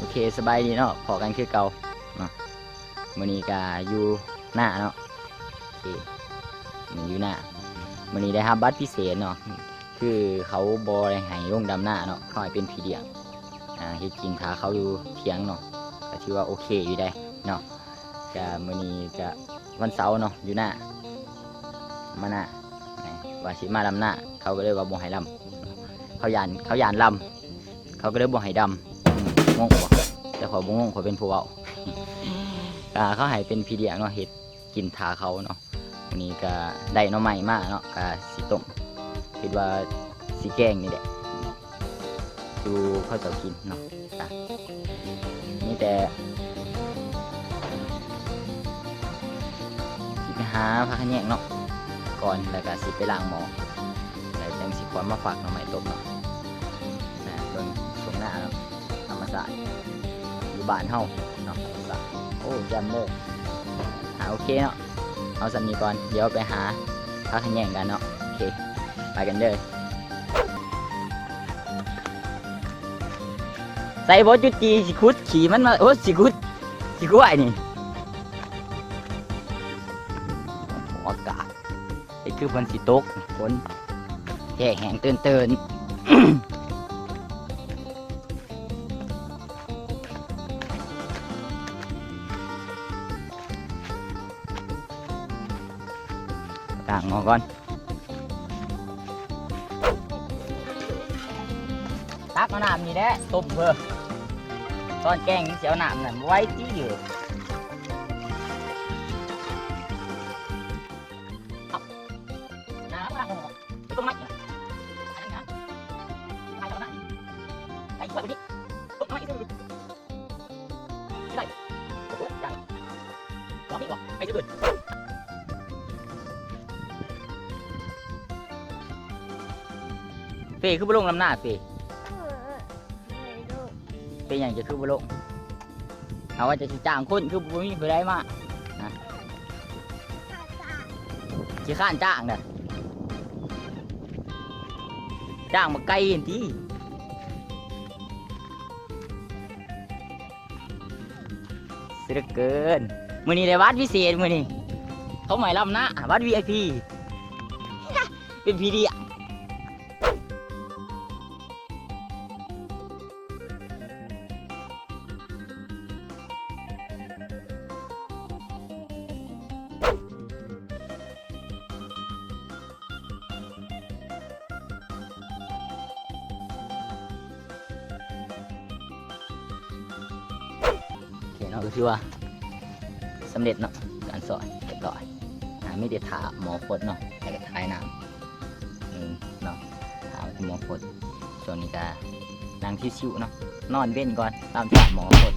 โอเคสบายดีเนาะพอกันคือเก่าเนาะมื้อนี้ก็อยู่หน้าเนาะโอเคมันอยู่หน้ามื้อนี้ได้รับบัตรพิเศษเนาะคือเขาบ่ได้ให้ลงดำหน้าเนาะเขาให้เป็นพี่เลี้ยงเฮ็ดกินถ้าเขาอยู่เถียงเนาะก็ถือว่าโอเคอยู่ได้เนาะก็มื้อนี้ก็วันเสาร์เนาะอยู่หน้ามาหน้าว่าสิมาดำหน้าเขาก็เลยว่าบ่ให้ดำเขายานลำเขาก็เลยบ่ให้ดำงงบ่แต่ขอบ่งงขอเป็นผู้เว้าเขาให้เป็นพี่เลี้ยงเนาะเฮ็ดกินทาเขาเนาะวันนี้ก็ได้หน่อไม้มาเนาะก็สิต้มคิดว่าสิแกงนี่แหละดูเขาจะกินเนาะนี่แต่สิไปหาผักขะแยงเนาะก่อนแล้วก็สิไปล้างหม้อแล้วจังสิขอมาฝากหน่อไม้ต้มเนาะเบิ่งตรงหน้าเนาะธรรมศาสตร์อยู่บ้านเฮาเนาะโอ้จำเลยโอเคเนาะเอาสันนี้ก่อนเดี๋ยวไปหาพักขะแยงกันเนาะโอเคไปกันเลยใส่บอจุจีสิคุดขี่มันมาโอ้สิคุดไอ้นี่อากาศไอ้คือฝนสิตกฝนแห้งแห้งเตือนต่างหมอก่อนตักเอาน้ำนี่แหละต้มเพื่อตอนแกงเสียวน้ำนั่นไว้ที่อยู่น้ำต้มมัดอันนี้นะไปต่อนะไปอีกวันนี้ต้มมัดอีกสักนิดไม่ได้โอ้โหใหญ่ลองนี่ก่อนไปจุดเฟย์คือบุลงลำหน้าเฟย์อย่างจะคือบุลงเอาว่าจะจ้างคนคือบุมีผู้ใดมานะจะข้านจ้างเด้อจ้างมาไกลเห็นทีเสียเกินมื้อนี้ได้วัดพิเศษมื้อนี้เขาหมายลำนะวัด VIP เป็นพีดีเนาะก็คือว่าสำเร็จเนาะการสอนเรียบร้อยไม่ได้ถาหมอพดเนาะแต่ก็ท้ายน้ำเนาะถาหมอพดส่วนนี้ก็นั่งชิวๆเนาะนอนเว้นก่อนตามถาหมอพด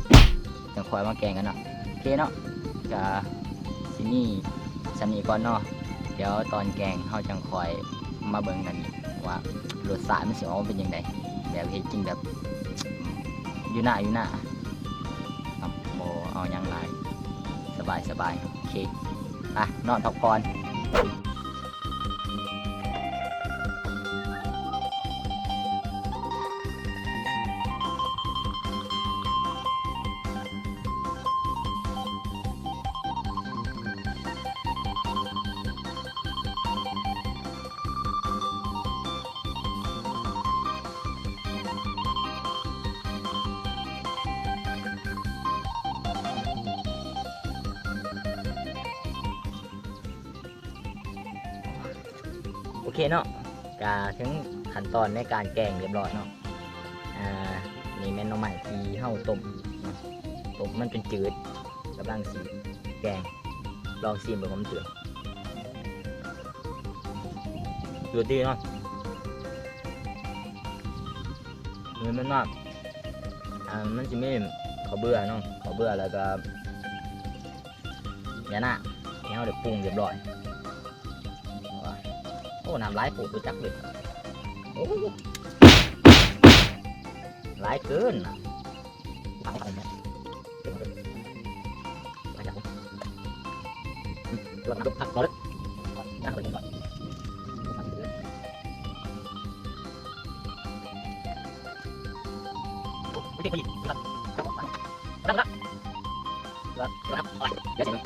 จะคอยมาแกงกันเนาะโอเคเนาะก็ที่นี่สำนีก่อนเนาะเดี๋ยวตอนแกงเขาจังคอยมาเบิ่งกันว่ารสชาติมันสิออกเป็นยังไงแบบเฮ็ดจริงแบบอยู่หน้าเอาอย่างไรสบายโอเคไปนอนพักผ่อนโอเคเนาะก็ถึงขั้นตอนในการแกงเรียบร้อยเนาะนี่แม่นหน่อไม้ที่เฮาต้มมันเป็นจืดกำลังสีแกงลองซีมดูมันจืดดีเนาะมันมากมันจะไม่ข้าวเบื่อเนาะข้าวเบื่อแล้วก็ยาหน้าที่เฮาได้ปรุงเรียบร้อยโอ้น้ำไหลปูดูจักเลยโอ้ไหลเกินพังไปเนี่ยมาจากเราดูผักเราเลยน่าเลยก่อนวิธีผลิตครับ เดี๋ยวเสร็จแล้ว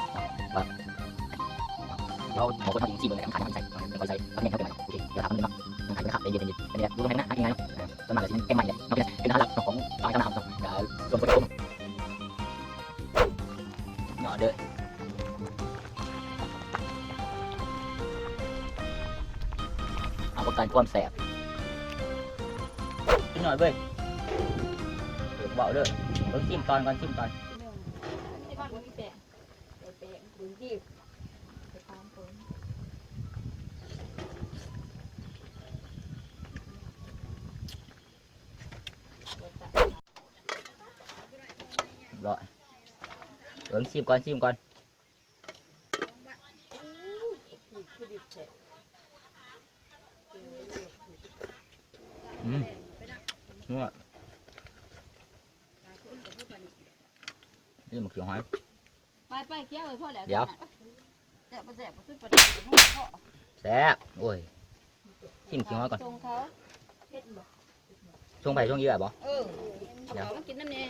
เราหมอคนทำจริงๆเลยทำขายทำใส่เป็นคนใส่ทำเนี่ยเขาเป็นไงโอเคเดี๋ยวถามมันนึงเนาะทำขายเป็นขับเย็นๆอันนี้ดูตรงนั้นนะยังไงเนาะต้นไม้เลยเป็นไม้เลยเนาะเป็นน่ารักของตายต้นน้ำเนาะรวมคนต้มหน่อเด้อเอาประกันความแสบกินหน่อยเว้ยเบาเด้อเพิ่งจิ้มตอนก่อนจิ้มตอนrồi พิ่งจิ้มก่อนจิ้มก่อนนัวนี่มันเขียวหอยไปเคี้ยวเลยพ่อแล้ว เดี๋ยว แสบแสบขึ้นไป แซ่บโอ้ยจิ้มเขียวหอยก่อน ทรงเขา ช่วงไปช่วงเยอะบ่ เขามากินน้ำเนี่ย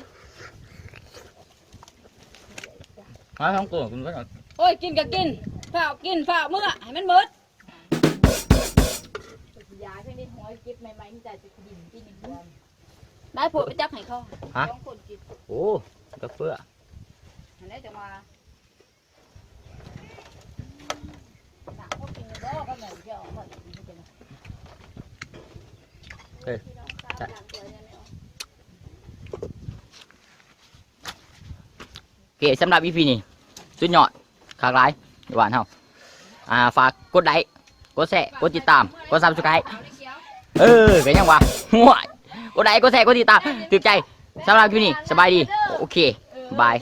หอยท้องตัวคุณก็ โอ้ยกินก็กินฝ่ากินฝ่าเมื่อให้มันหมดยาเช่นนี้หัวจิบใหม่ๆมันจะดิ่งที่นี่ได้ผลไปจับให้เขาต้องคนกิน โอ้กระเฟือ อันนี้จะมาสั่งพวกกินก็ก็เหมือนเจ้าหมดเก๋สำหรับ EP นี้สุดยอดขากหลายหวานเฮาฝากกดไลค์กดแชร์กดติดตามกด Subscribe เป็นยังวะห่วยกดไลค์กดแชร์กดติดตามถูกใจสำหรับ EP นี้สบายดีโอเคบาย